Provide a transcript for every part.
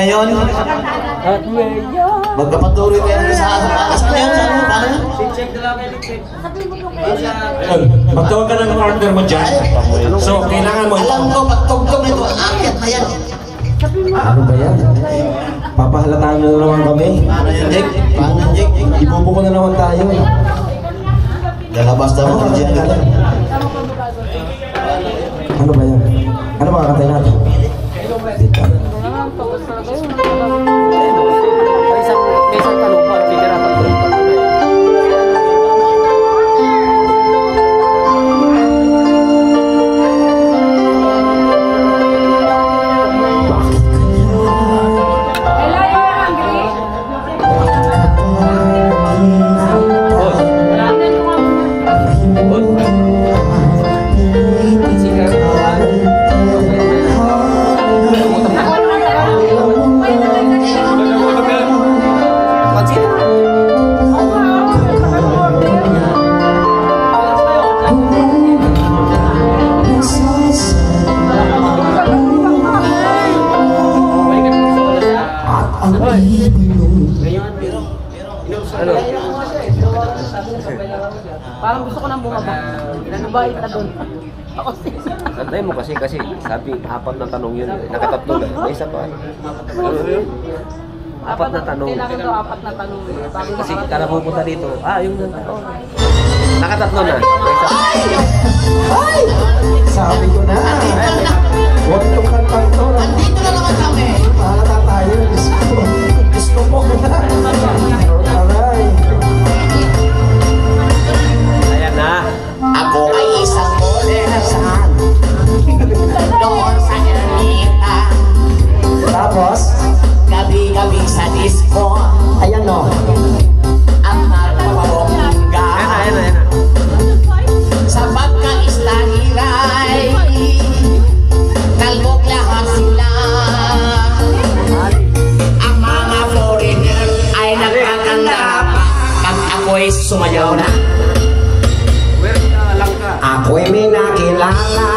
ngayon. Magkapatuloy kayo sa akas na yun. Paano yun? Magtawag ka ng order mo dyan. So, kailangan mo. Alam ko, pagtugtog nito, akit na yan. Ano ba yan? Papahalataan nyo na naman kami. Paano yan, Jake? Paano yan, Jake? Ibubuko na naman tayo. Lalabas na mo ng dyan ka. Ano ba yan? Ano mga katay natin? Dito. Parang gusto ko nang bumaba. Nagbayad na doon. Antayin mo kasi sabi apat na tanong yun. Nakatatlo na. May isa pa. Apat na tanong. Kailangan daw apat na tanong. Kasi kala pupunta dito. Yung nakatatlo na. May isa pa. Ay! Sabi ko na. Huwag itong kantang to. Andito na naman kami. Mahalata tayo. Gusto mo na. Aray. Ayan na. Ako ay isang molesan doon sa Ermita. Tapos? Gabi-gabi sa disco. Ayan o. Ang magpapabongga. Ayan na. Sa pagka-istahiray, kalbog lahat sila. Ang mga foreigner ay nagkakanda pag ako'y sumayaw na. Ako'y may nakilala.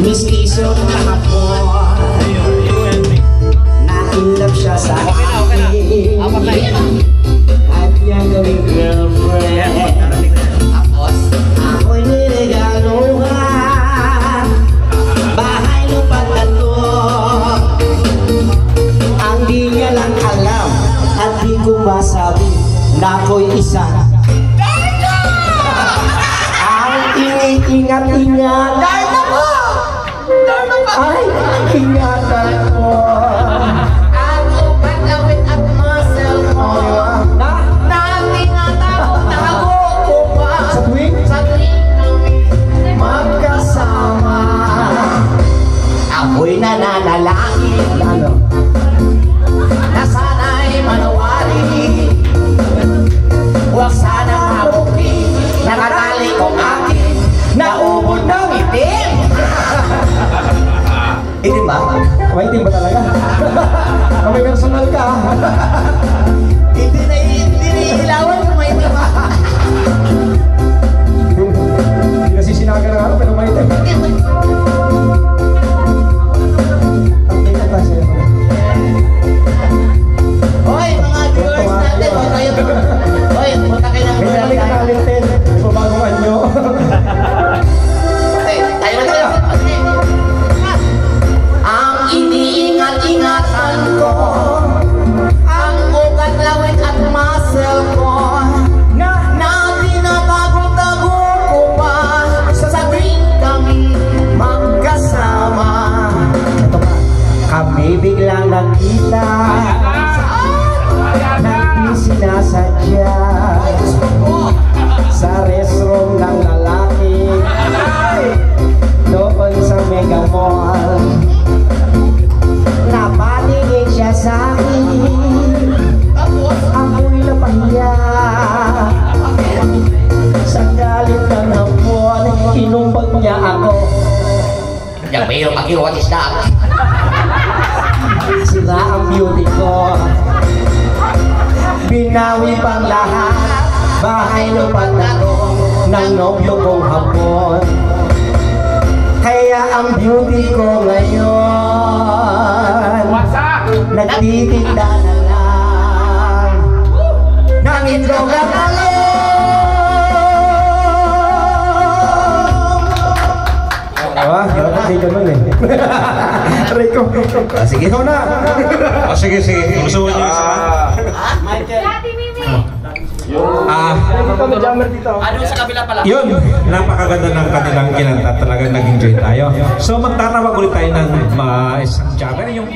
Mistiso kahapon. Na-inlove siya sa akin. At niyang gawing girlfriend. Tapos, Ako'y niregaluhan. Bahay lupa tatlo. Ang di niya lang alam at di ko masabi na ako'y isa. Ingat-ingat. Darna mo! Darna pa! Ay, ingatan mo. Ako paglawit at muscle mo. Tago ko pa. Sa tuwing Sa tuwing kami magkasama. ako'y nananalangin Ano? na sana'y manawari. Huwag sanang mabuti. Nakatali kong akin. Naubod ng itim. Itim ba? May itim ba talaga? May personal ka. Hindi na ilawan kung may itim. Hindi kasi sinaga na ano, pero may itim. Ang tingnan tayo sa'yo. Hoy, mga viewers natin. Hoy, punta kayo ng May nalik na lintin. Pabagong anyo. Tayo na tayo. Ang iniingat-ingatan ko, ang ugat lawit at muscle ko, na tinatago-tago ko pa sa tuwing kami magkasama. Ito pa. Kami biglang nakita. Hindi sinasadya. Sa restroom ng lalaki. Doon sa Mega Mall. Napatingin siya sa akin. Ako'y napahiya. Sa galit ng hapon, inumbag niya ako. Yang mayroong pag what is that? Sila ang beauty ko. Binawi pang lahat. Bahay lupa ako ng nobyo kong hapon. Kaya ang beauty ko ngayon nagtitinda na lang ng indog at talong. Diba? Hindi ka nun eh. Rico. Sige, ikaw na. Sige. Gusto nyo isa? Ano sa kabila pala? Yun, napakaganda ng kanilang kinanta. Talagang nag-enjoy tayo. So magtatawag ulit tayo ng isang jammer. Yung